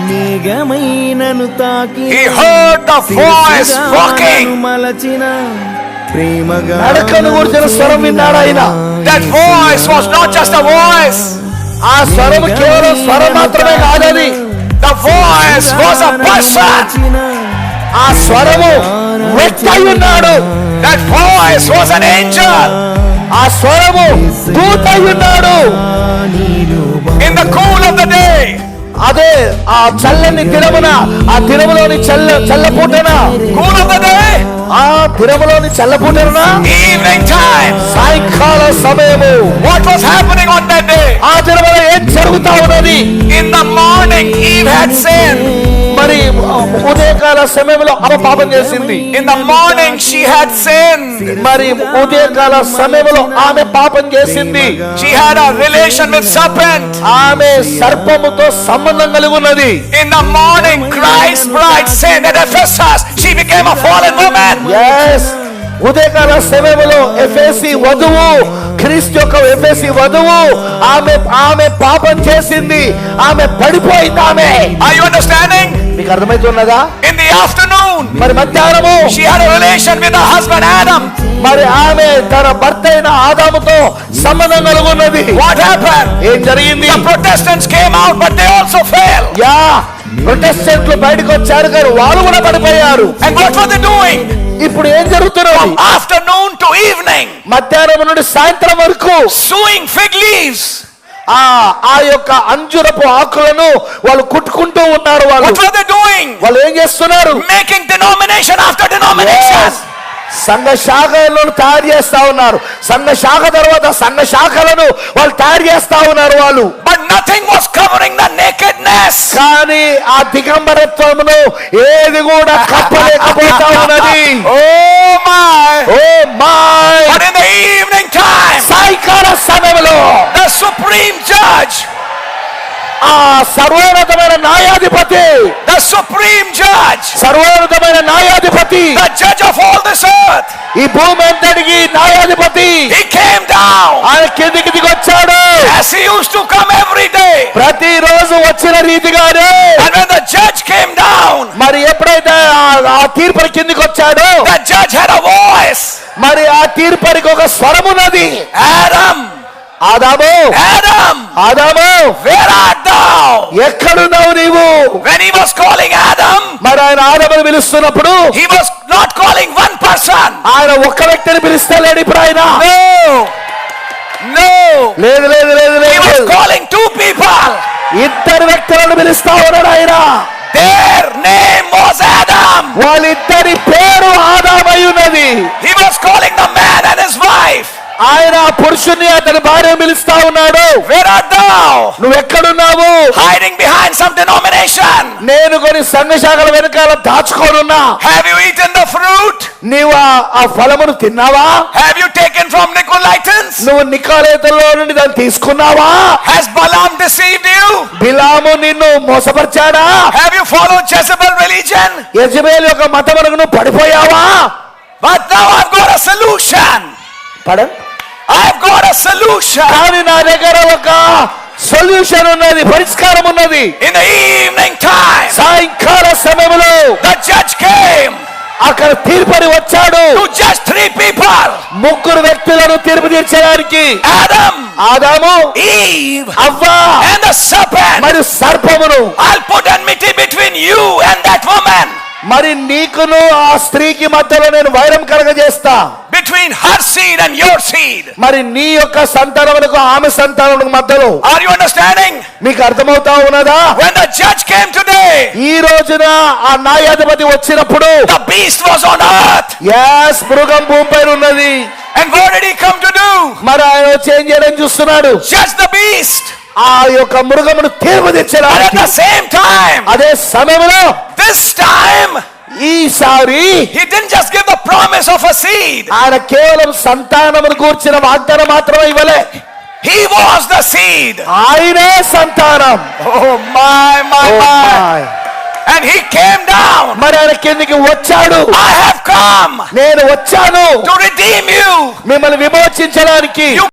మేఘమైనను తాకి He heard the voice walking. మలచిన ప్రేమగా నడకను గురించిన స్వరం విన్నాడు ఆయన. That voice was not just a voice. ఆ స్వరం కేవలం స్వరం మాత్రమే కాదని, The voice was a person. ఆ స్వరము వ్యక్తి అయి ఉన్నాడు. That voice was an angel. ఆ స్వరము దూత అయి ఉన్నాడు. In the cool of the day, అదే ఆ చల్లని దినమున, ఆ దినములోని చల్లపూటన, cool of the day, ఆ దినములోని చల్లపూటన, evening time. సాయంకాల సమయము. What was happening on that day? ఆ దినములో ఏం జరుగుతా ఉన్నది? In the morning, Eve had sinned. మరి ఉదయకాల సమయంలో ఆమె పాపం చేసింది. In the morning, she had sinned. మరి ఉదయకాల సమయంలో ఆమె పాపం చేసింది. She had a relation with serpent. ఆమె సర్పముతో సంబంధం కలిగి ఉన్నది. In the morning, Christ's bride sinned at Ephesus. She became a fallen woman. yes ఉదయకాల సమయంలో ఎఫెసీ వధువు, క్రీస్తు యొక్క ఎఫెసీ వధువు, ఆమె పాపం చేసింది. ఆమె పడిపోయింది. ఆమె, Are you understanding? మీకు అర్థమవుతున్నదా? In the afternoon, మరి మధ్యాహ్నము she had a relation with her husband Adam. మరి ఆమె తన భర్త అయిన ఆదాముతో సంబంధం కలిగి ఉన్నది. What happened? ఏం జరిగింది? The Protestants came out, but they also fell. Yeah ప్రొటెస్టెంట్లు బయటకు వచ్చారు కానీ వాళ్ళు కూడా పడిపోయారు. And what were they doing? ఇప్పుడు ఏం జరుగుతున్నది? Afternoon to evening, మధ్యాహ్నం నుండి సాయంత్రం వరకు sewing fig leaves. ఆ యొక్క అంజురపు ఆకులను వాళ్ళు కుట్టుకుంటూ ఉన్నారు. What were they doing? వాళ్ళు ఏం చేస్తున్నారు? Making denomination after denomination. సంఘ శాఖలను తయారు చేస్తా ఉన్నారు. సంఘ శాఖ తర్వాత సంఘ శాఖలను వాళ్ళు తయారు చేస్తా ఉన్నారు వాళ్ళు. But nothing was covering the nakedness. కానీ ఆ దిగంబరత్వమును ఏది కూడా కప్పలేకపోతా ఉన్నది. Oh my. But in the evening time, సాయంకాల సమయంలో the supreme judge, ఆ సర్వోన్నతమైన న్యాయాధిపతి, the supreme judge, సర్వోన్నతమైన న్యాయాధిపతి, the judge of all this earth, ఈ భూమి అంతటికి న్యాయాధిపతి, he came down ఆయన కిందికి దిగొచ్చాడు. as he used to come every day. ప్రతిరోజు వచ్చిన రీతిగానే. And when the judge came down, మరి ఎప్పుడైతే ఆ తీర్పరి కిందికి వచ్చాడో, the judge had a voice. మరి ఆ తీర్పరికి ఒక స్వరం ఉన్నది. ఆదాము, ఆదాము, where art thou? ఎక్కడున్నావు నీవు? When he was calling Adam, మరి ఆయన ఆదామును పిలుస్తున్నప్పుడు he was not calling one person. ఆయన ఒక్క వ్యక్తిని పిలుస్తలేడు. ఇప్పుడు ఆయన No. లేదు లేదు లేదు He was లేదు, calling two people. ఇద్దరు వ్యక్తులను పిలుస్తా ఉన్నాడు ఆయన. Their name was Adam. వాళ్ళిద్దరి పేరు ఆదామై ఉన్నది. He was calling the man and his wife. ఆయన పురుషుని అతని భార్య పిలుస్తా ఉన్నాడు. Where art thou? నువ్వు ఎక్కడున్నావు? Hiding behind some denomination. నేను కొన్ని సంఘ శాఖల వెనకాల దాచుకోనున్నా. Have you eaten the fruit? నీవు ఆ ఫలమును తిన్నావా? Have you taken from Nicolaitans? నువ్వు నికోలేతుల్లో నుండి దాన్ని తీసుకున్నావా? Has Balaam deceived you? బిలాము నిన్ను మోసపరిచాడా? Have you followed Jezebel religion? Jezebel యొక్క మతమునకు నువ్వు పడిపోయావా? But now I've got a solution. పడన్ I've got a solution. కానీ నా దగ్గర ఒక సొల్యూషన్ ఉన్నది, పరిష్కారం ఉన్నది. In the evening time, సాయంకాల సమయంలో the judge came అక్కడ తీర్పరి వచ్చాడు. to judge three people. ముగ్గురు వ్యక్తులను తీర్పు తీర్చడానికి. Adam, ఆదాము, Eve, అవ్వ and the serpent. మరియు సర్పమును. I'll put enmity between you and that woman. మరి నీకును ఆ స్త్రీకి మధ్యలో నేను వైరం కలగజేస్తా. Between her seed and your seed. మరి నీ యొక్క సంతానమునకు ఆమె సంతానమునకు మధ్యలో. Are you understanding? మీకు అర్థమవుతా ఉన్నదా? When the judge came today, ఈ రోజున ఆ న్యాయాధిపతి వచ్చినప్పుడు the beast was on earth. As మృగం భూమిపై ఉన్నది. And what did he come to do? మరి ఆయన వచ్చి ఏం చేయడం చూస్తున్నాడు? Judge the beast. ఆ యొక్క మృగమును తీర్పు But at తీర్చడానికి. the same time, అదే సమయంలో this time, ఈసారి he didn't just give the promise of a seed. ఆయన కేవలం సంతానమును కూర్చిన వాగ్దానం మాత్రమే ఇవ్వలే. He was the seed. ఆయనే సంతానం. Oh my. And he came down. మరి ఆయన కిందికి వచ్చాడు. I have come నేను వచ్చాను to redeem you. మిమ్మల్ని విమోచించడానికి.